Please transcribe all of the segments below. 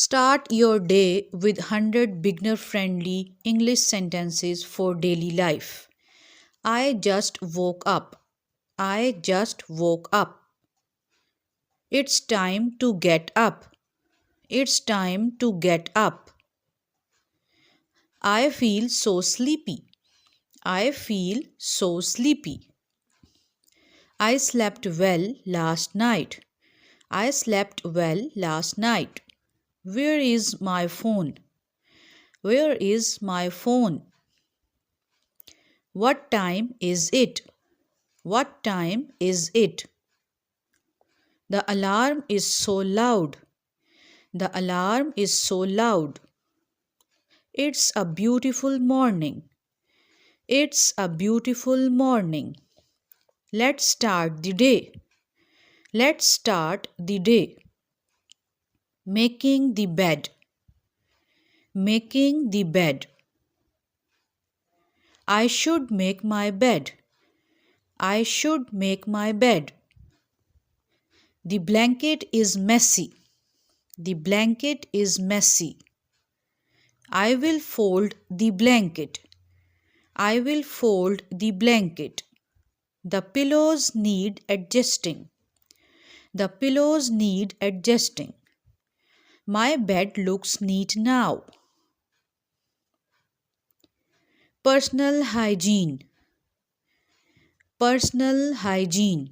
Start your day with 100 beginner friendly English sentences for daily life. I just woke up. I just woke up. It's time to get up. It's time to get up. I feel so sleepy. I feel so sleepy. I slept well last night. I slept well last night. Where is my phone? Where is my phone? What time is it? What time is it? The alarm is so loud. The alarm is so loud. It's a beautiful morning. It's a beautiful morning. Let's start the day. Let's start the day. Making the bed. Making the bed. I should make my bed. I should make my bed. The blanket is messy. The blanket is messy. I will fold the blanket. I will fold the blanket. The pillows need adjusting. The pillows need adjusting. My bed looks neat now. Personal hygiene. Personal hygiene.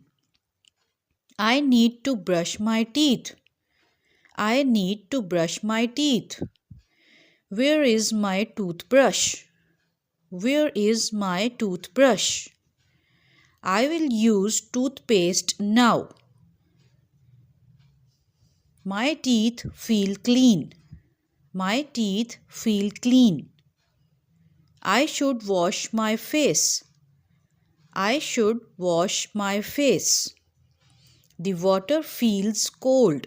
I need to brush my teeth. I need to brush my teeth. Where is my toothbrush? Where is my toothbrush? I will use toothpaste now. My teeth feel clean. My teeth feel clean. I should wash my face. I should wash my face. The water feels cold.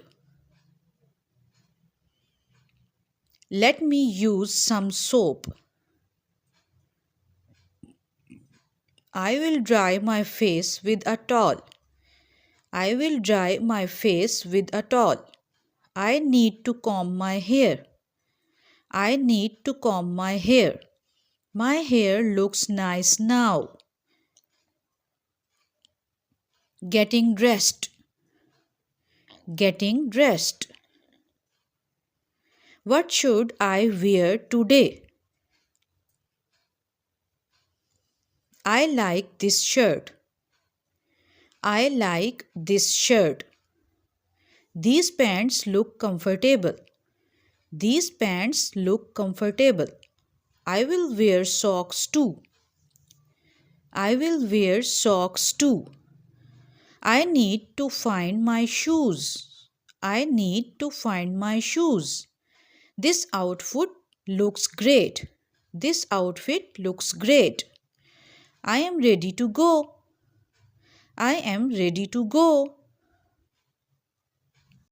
Let me use some soap. I will dry my face with a towel. I will dry my face with a towel. I need to comb my hair. I need to comb my hair. My hair looks nice now. Getting dressed. Getting dressed. What should I wear today? I like this shirt. I like this shirt. These pants look comfortable. These pants look comfortable. I will wear socks too. I will wear socks too. I need to find my shoes. I need to find my shoes. This outfit looks great. This outfit looks great. I am ready to go. I am ready to go.